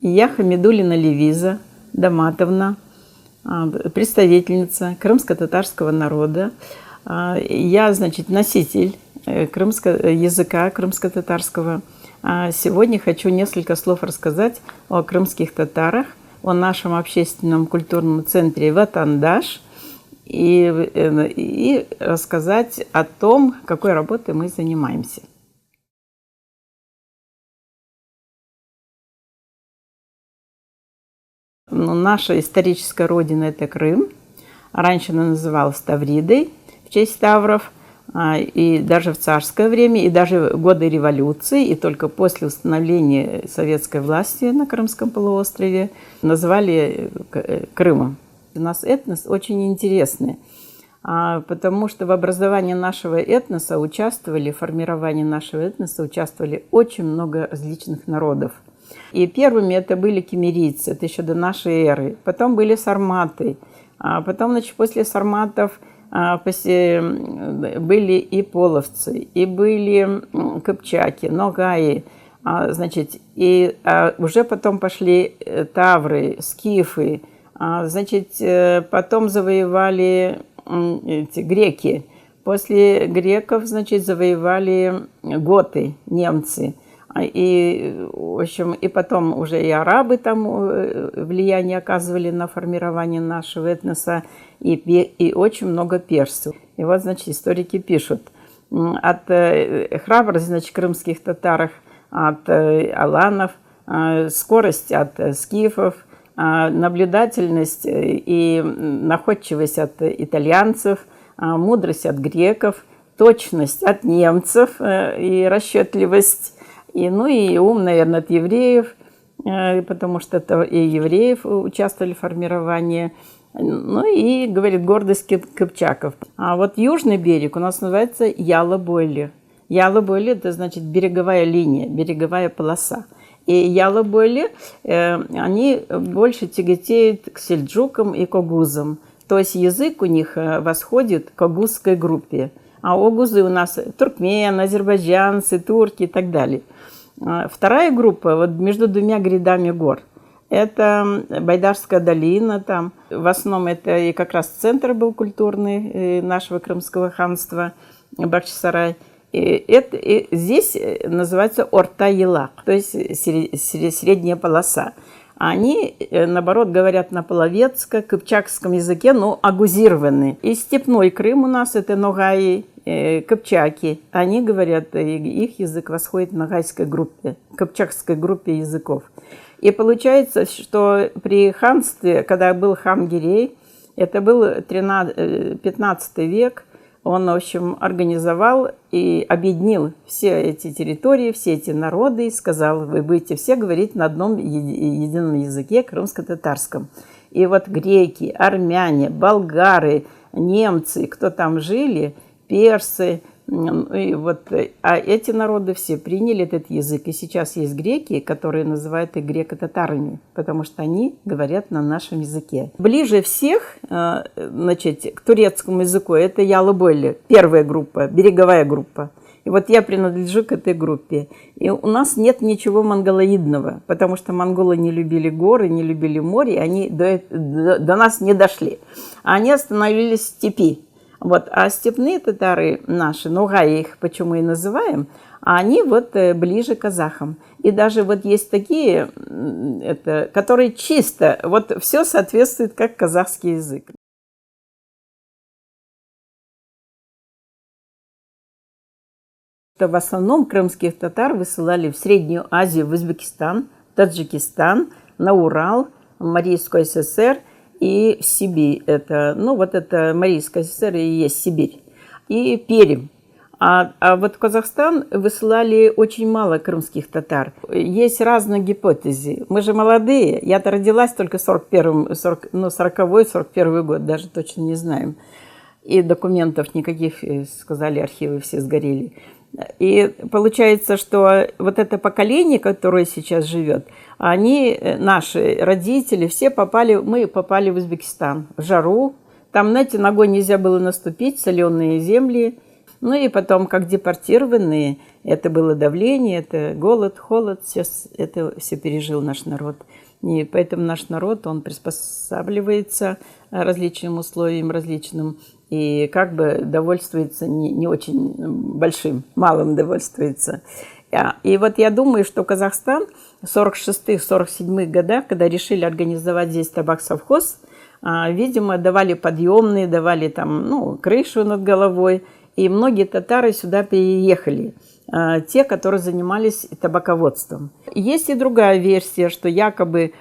Я Хамидуллина Левиза Даматовна, представительница крымско-татарского народа. Я, значит, носитель языка крымско-татарского. Сегодня хочу несколько слов рассказать о крымских татарах, о нашем общественном культурном центре Ватандаш и рассказать о том, какой работой мы занимаемся. Наша историческая родина – это Крым. Раньше она называлась Тавридой в честь тавров. И даже в царское время, и даже в годы революции, и только после установления советской власти на Крымском полуострове назвали Крымом. У нас этнос очень интересный, потому что в образовании нашего этноса участвовали, в формировании нашего этноса участвовали очень много различных народов. И первыми это были кемерийцы, это еще до нашей эры. Потом были сарматы, потом, значит, после сарматов были и половцы, и были кыпчаки, ногаи, значит, и уже потом пошли тавры, скифы, значит, потом завоевали эти греки. После греков, значит, завоевали готы, немцы. И, в общем, и потом уже и арабы там влияние оказывали на формирование нашего этноса, и очень много персов. И вот, значит, историки пишут, от храбрости, значит, крымских татарах, от аланов, скорость от скифов, наблюдательность и находчивость от итальянцев, мудрость от греков, точность от немцев и расчетливость. И ум, наверное, от евреев, потому что это и евреев участвовали в формировании. И, говорит, гордость кыпчаков. А вот южный берег у нас называется Ялабойли. Ялабойли – это значит береговая линия, береговая полоса. И Ялабойли, они больше тяготеют к сельджукам и к огузам. То есть язык у них восходит к огузской группе. А огузы у нас туркмены, азербайджанцы, турки и так далее. Вторая группа вот между двумя грядами гор. Это Байдарская долина, там в основном это и как раз центр был культурный нашего крымского ханства Бахчисарай. И здесь называется Орта-Елак, то есть средняя полоса. Они, наоборот, говорят на половецко-кыпчакском языке, но агузированы. И степной Крым у нас это ногаи, кыпчаки. Они говорят, их язык восходит к ногайской группе, кыпчакской группе языков. И получается, что при ханстве, когда был хан Гирей, это был 15 век, он, в общем, организовал и объединил все эти территории, все эти народы и сказал, вы будете все говорить на одном едином языке, крымско-татарском. И вот греки, армяне, болгары, немцы, кто там жили, персы, а эти народы все приняли этот язык. И сейчас есть греки, которые называют их греко-татарами, потому что они говорят на нашем языке. Ближе всех, значит, к турецкому языку это Ялабойли, первая группа, береговая группа. И вот я принадлежу к этой группе. И у нас нет ничего монголоидного, потому что монголы не любили горы, не любили море, и они до нас не дошли. Они остановились в степи. Вот, а степные татары наши, ногаи их почему и называем, они вот ближе к казахам. И даже вот есть такие, которые чисто, вот все соответствует как казахский язык. В основном крымских татар высылали в Среднюю Азию, в Узбекистан, Таджикистан, на Урал, Марийскую ССР и в Сибирь. Это Марийская ССР и есть Сибирь. И Пермь. А вот в Казахстан высылали очень мало крымских татар. Есть разные гипотезы. Мы же молодые. Я-то родилась только 40-41 год, даже точно не знаем. И документов никаких, сказали, архивы все сгорели. И получается, что вот это поколение, которое сейчас живет, они, наши родители, мы попали в Узбекистан, в жару. Там, знаете, ногой нельзя было наступить, соленые земли. Ну и потом, как депортированные, это было давление, это голод, холод, это все пережил наш народ. И поэтому наш народ, он приспосабливается различным условиям, различным, и как бы довольствуется не очень большим, малым довольствуется. И вот я думаю, что Казахстан в 46-47 годах, когда решили организовать здесь табак-совхоз, видимо, давали подъемные, давали там, крышу над головой, и многие татары сюда переехали, те, которые занимались табаководством. Есть и другая версия, что якобы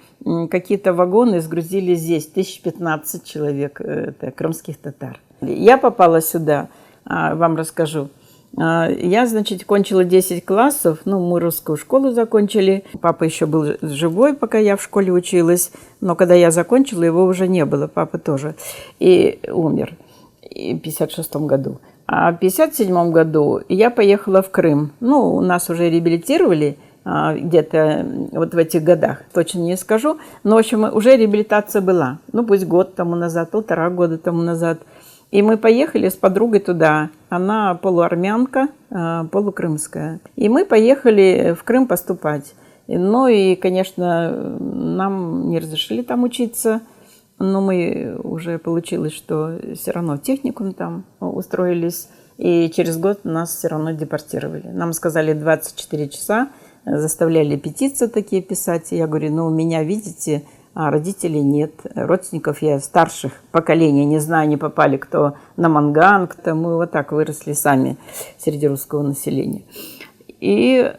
какие-то вагоны сгрузили здесь 1015 человек, это крымских татар. Я попала сюда, вам расскажу. Я, значит, кончила 10 классов, мы русскую школу закончили. Папа еще был живой, пока я в школе училась, но когда я закончила, его уже не было, папа тоже, и умер в 1956 году. А в 1957 году я поехала в Крым. Нас уже реабилитировали где-то вот в этих годах, точно не скажу, но, в общем, уже реабилитация была. Пусть год тому назад, 1,5 года тому назад. И мы поехали с подругой туда. Она полуармянка, полукрымская. И мы поехали в Крым поступать. И, конечно, нам не разрешили там учиться. Но мы уже получилось, что все равно в техникум там устроились. И через год нас все равно депортировали. Нам сказали 24 часа, заставляли петиции такие писать. Я говорю, у меня, видите, родителей нет, родственников я старших поколений, не знаю, не попали кто на Манган, кто мы вот так выросли сами среди русского населения. И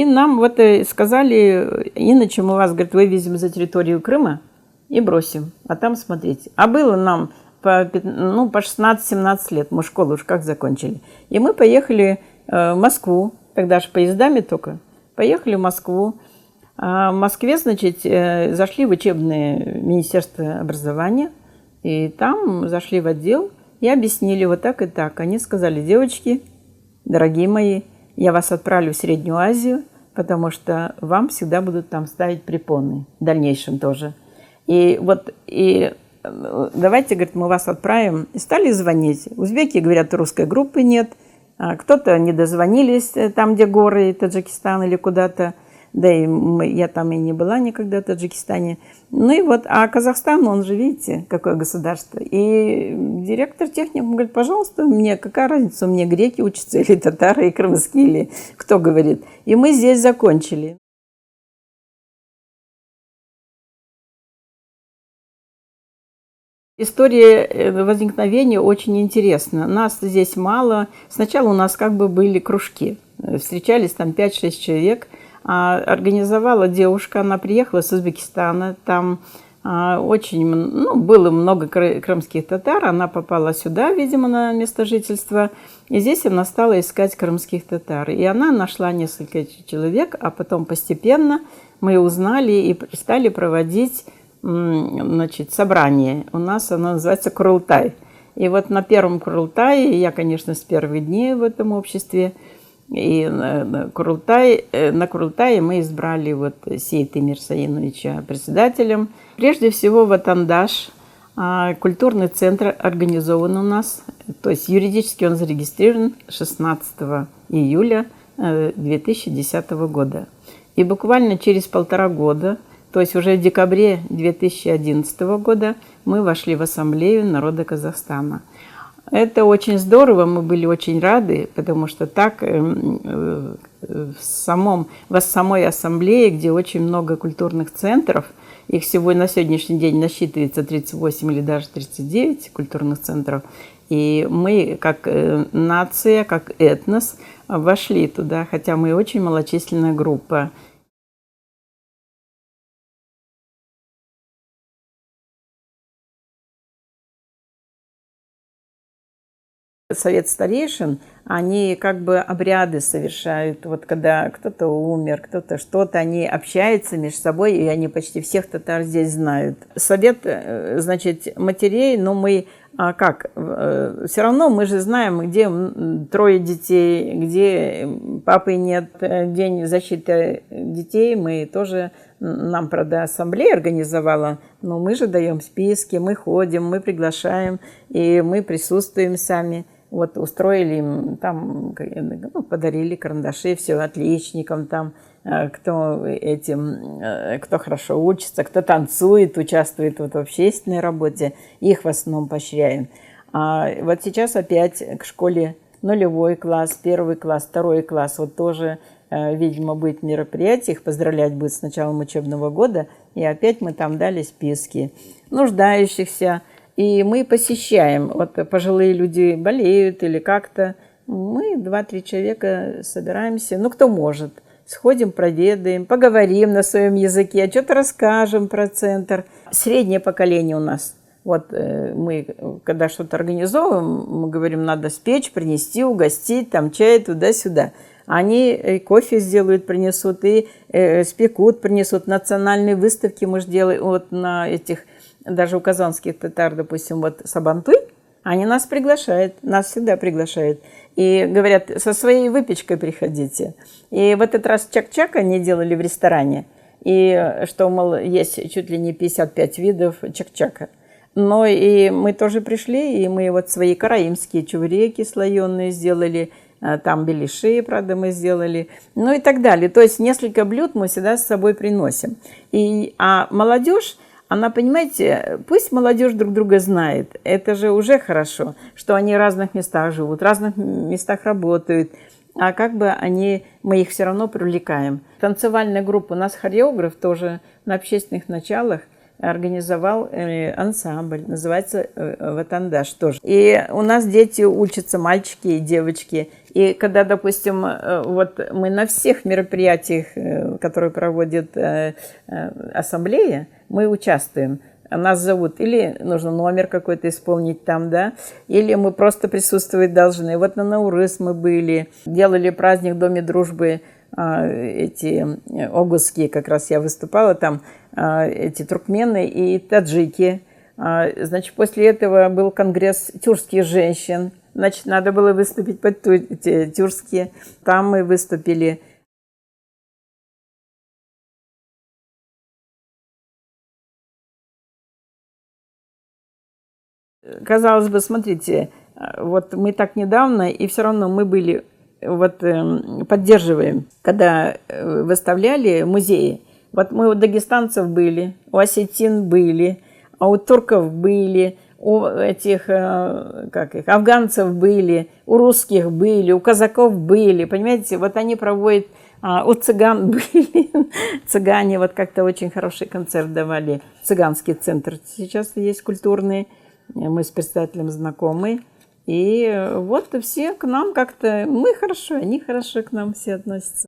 нам вот сказали, иначе мы вас, говорит, вывезем за территорию Крыма и бросим, а там смотрите. А было нам по 16-17 лет, мы школу уж как закончили. И мы поехали в Москву, тогда же поездами только, поехали в Москву. А в Москве, значит, зашли в учебное министерство образования, и там зашли в отдел и объяснили вот так и так. Они сказали, девочки, дорогие мои, я вас отправлю в Среднюю Азию, потому что вам всегда будут там ставить препоны, в дальнейшем тоже. И давайте, говорит, мы вас отправим. И стали звонить. Узбеки говорят, русской группы нет. Кто-то не дозвонились там, где горы, Таджикистан или куда-то. Да и я там и не была никогда в Таджикистане. А Казахстан, он же, видите, какое государство. И директор техникума говорит, пожалуйста, мне какая разница, у меня греки учатся, или татары, и крымские, или кто говорит. И мы здесь закончили. История возникновения очень интересна. Нас здесь мало. Сначала у нас как бы были кружки. Встречались там 5-6 человек. Организовала девушка, она приехала с Узбекистана, там было много крымских татар, она попала сюда, видимо, на место жительства, и здесь она стала искать крымских татар. И она нашла несколько человек, а потом постепенно мы узнали и стали проводить, собрание. У нас оно называется Курултай. И вот на первом Курултае, я, конечно, с первых дней в этом обществе, и на Курултае мы избрали Сейта Мирсаиновича председателем. Прежде всего, Ватандаш, культурный центр организован у нас. То есть юридически он зарегистрирован 16 июля 2010 года. И буквально через 1,5 года, то есть уже в декабре 2011 года, мы вошли в Ассамблею народа Казахстана. Это очень здорово, мы были очень рады, потому что так в самой ассамблее, где очень много культурных центров, их всего на сегодняшний день насчитывается 38 или даже 39 культурных центров, и мы как нация, как этнос вошли туда, хотя мы очень малочисленная группа. Совет старейшин, они как бы обряды совершают. Вот когда кто-то умер, кто-то что-то, они общаются между собой, и они почти всех татар здесь знают. Совет, значит, матерей, но мы все равно мы же знаем, где 3 детей, где папы нет, день защиты детей, мы тоже, нам, правда, ассамблея организовала, но мы же даем списки, мы ходим, мы приглашаем, и мы присутствуем сами. Вот устроили им там, ну, подарили карандаши, все отличникам там, кто хорошо учится, кто танцует, участвует вот в общественной работе, их в основном поощряем. А вот сейчас опять к школе 0 класс, 1 класс, 2 класс, вот тоже, видимо, будет мероприятие, их поздравлять будет с началом учебного года, и опять мы там дали списки нуждающихся, и мы посещаем, вот пожилые люди болеют или как-то, мы 2-3 человека собираемся, ну, кто может, сходим, проведаем, поговорим на своем языке, что-то расскажем про центр. Среднее поколение у нас. Вот мы, когда что-то организовываем, мы говорим, надо спечь, принести, угостить, там чай туда-сюда. Они кофе сделают, принесут, и спекут, принесут. Национальные выставки мы же делаем вот на этих, даже у казанских татар, допустим, вот Сабантуй, они нас приглашают, нас всегда приглашают. И говорят, со своей выпечкой приходите. И в этот раз чак-чак они делали в ресторане. И что, мол, есть чуть ли не 55 видов чак-чака. Но и мы тоже пришли, и мы вот свои караимские чевреки слоеные сделали, там беляши, правда, мы сделали, ну и так далее. То есть несколько блюд мы всегда с собой приносим. А молодежь, она, понимаете, пусть молодежь друг друга знает, это же уже хорошо, что они в разных местах живут, в разных местах работают, а как бы мы их все равно привлекаем. Танцевальная группа, у нас хореограф тоже на общественных началах организовал ансамбль, называется «Ватандаш» тоже. И у нас дети учатся, мальчики и девочки. И когда, допустим, вот мы на всех мероприятиях, которые проводит ассамблея, мы участвуем. Нас зовут, или нужно номер какой-то исполнить там, да, или мы просто присутствовать должны. Вот на Наурыз мы были, делали праздник в Доме дружбы, эти огузские, как раз я выступала там, эти туркмены и таджики. Значит, после этого был конгресс тюркских женщин. Значит, надо было выступить под тюркские. Там мы выступили. Казалось бы, смотрите, вот мы так недавно, и все равно мы были, вот поддерживаем, когда выставляли музеи. Вот мы у дагестанцев были, у осетин были, а у турков были, у этих, афганцев были, у русских были, у казаков были, понимаете, вот они проводят, у цыган были, цыгане вот как-то очень хороший концерт давали, цыганский центр сейчас есть культурный, мы с председателем знакомы, и вот все к нам как-то, мы хорошо, они хорошо к нам все относятся.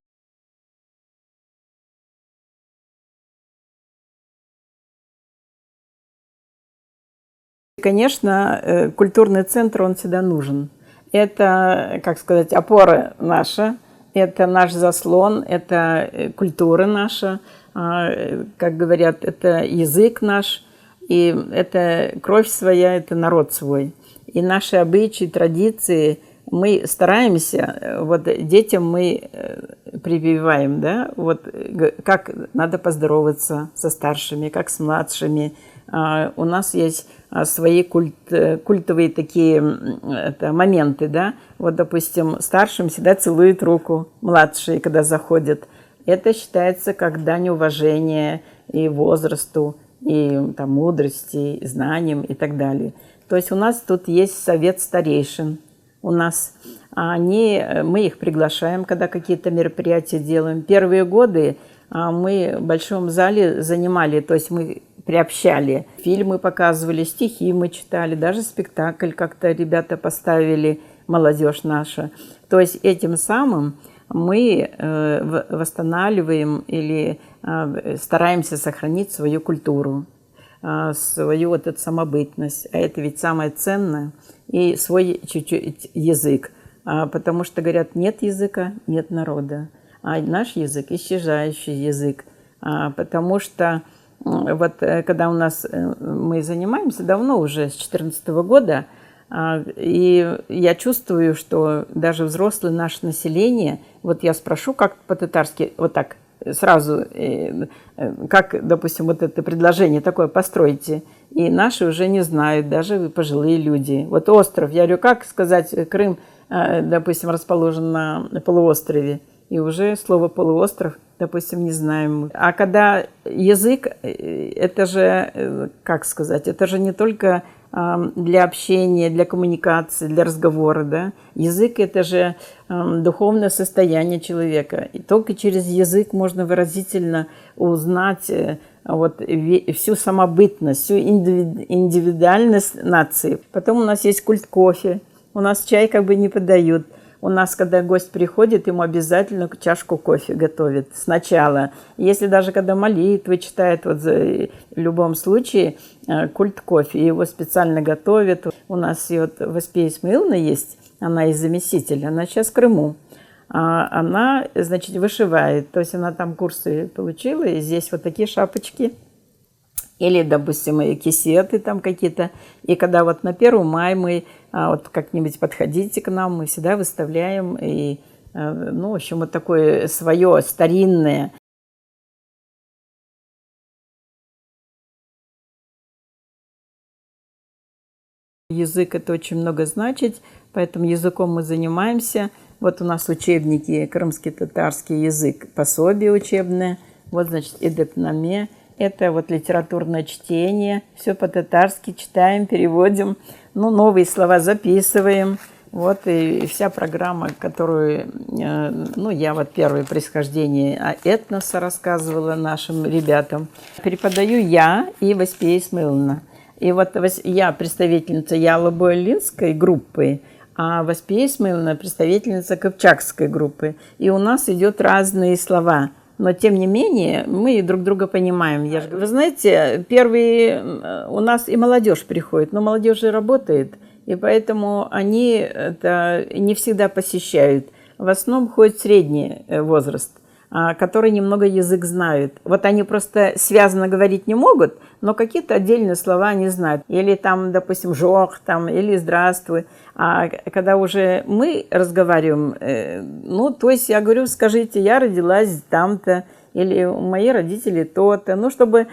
Конечно, культурный центр, он всегда нужен. Это, как сказать, опора наша, это наш заслон, это культура наша, как говорят, это язык наш, и это кровь своя, это народ свой. И наши обычаи, традиции мы стараемся, вот детям мы прививаем, да, вот как надо поздороваться со старшими, как с младшими. У нас есть свои культовые такие моменты, да. Вот, допустим, старшим всегда целуют руку, младшие, когда заходят. Это считается как дань уважения и возрасту, и там, мудрости, и знаниям и так далее. То есть у нас тут есть совет старейшин. У нас мы их приглашаем, когда какие-то мероприятия делаем. Первые годы мы в большом зале занимали, то есть мы приобщали. Фильмы показывали, стихи мы читали, даже спектакль как-то ребята поставили, молодежь наша. То есть этим самым мы восстанавливаем или стараемся сохранить свою культуру, свою вот эту самобытность. А это ведь самое ценное. И свой чуть-чуть язык. Потому что, говорят, нет языка, нет народа. А наш язык – исчезающий язык. Потому что вот когда у нас мы занимаемся давно, уже с 2014 года, и я чувствую, что даже взрослое наше население, вот я спрошу, как по-татарски, вот так, сразу, как, допустим, вот это предложение такое постройте. И наши уже не знают, даже пожилые люди. Вот остров, я говорю, как сказать, Крым, допустим, расположен на полуострове. И уже слово «полуостров», допустим, не знаем. А когда язык, это же, как сказать, это же не только для общения, для коммуникации, для разговора, да. Язык – это же духовное состояние человека. И только через язык можно выразительно узнать вот всю самобытность, всю индивидуальность нации. Потом у нас есть культ кофе. У нас чай как бы не подают. У нас, когда гость приходит, ему обязательно чашку кофе готовят сначала. Если даже когда молитвы читает, вот в любом случае культ кофе, его специально готовят. У нас и вот Васпия Исмаиловна есть, она из заместителя, она сейчас в Крыму. Она, значит, вышивает, то есть она там курсы получила, и здесь вот такие шапочки. Или, допустим, и кисеты там какие-то. И когда вот на 1 мая мы вот как-нибудь подходите к нам, мы всегда выставляем. И, ну, в общем, вот такое свое старинное. Язык это очень много значит, поэтому языком мы занимаемся. Вот у нас учебники «Крымский татарский язык», пособие учебное. Вот, значит, «Эдепнаме». Это вот литературное чтение, все по-татарски читаем, переводим, ну, новые слова записываем. Вот и вся программа, которую, ну, я вот первое происхождение этноса рассказывала нашим ребятам. Преподаю я и Васпия Исмаиловна. И вот я представительница Ялобо-Илинской группы, а Васпия Исмаиловна представительница Кыпчакской группы. И у нас идет разные слова. Но, тем не менее, мы друг друга понимаем. Вы знаете, первые у нас и молодежь приходит, но молодежь же работает, и поэтому они это не всегда посещают. В основном ходит средний возраст, который немного язык знают. Вот они просто связано говорить не могут, но какие-то отдельные слова они знают. Или там, допустим, «жох», там, или «здравствуй». А когда уже мы разговариваем, ну, то есть я говорю, скажите, я родилась там-то, или мои родители то-то. Ну, чтобы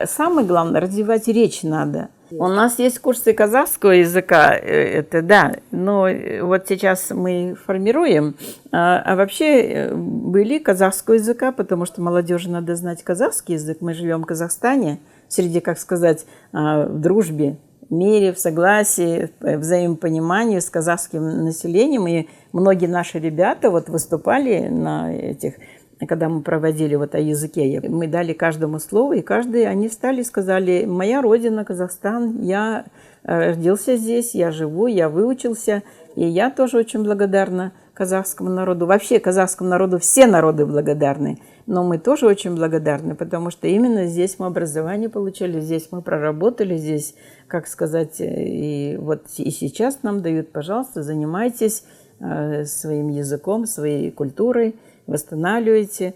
самое главное, развивать речь надо. У нас есть курсы казахского языка, это да, но вот сейчас мы формируем, а вообще были казахского языка, потому что молодежи надо знать казахский язык. Мы живем в Казахстане, среди, как сказать, в дружбе, мире, в согласии, в взаимопонимании с казахским населением. И многие наши ребята вот выступали на этих, когда мы проводили вот о языке. Мы дали каждому слово, и каждый, они встали и сказали: моя родина, Казахстан, я родился здесь, я живу, я выучился. И я тоже очень благодарна казахскому народу. Вообще казахскому народу все народы благодарны. Но мы тоже очень благодарны, потому что именно здесь мы образование получили, здесь мы проработали, здесь, как сказать, и вот и сейчас нам дают, пожалуйста, занимайтесь своим языком, своей культурой, восстанавливайте.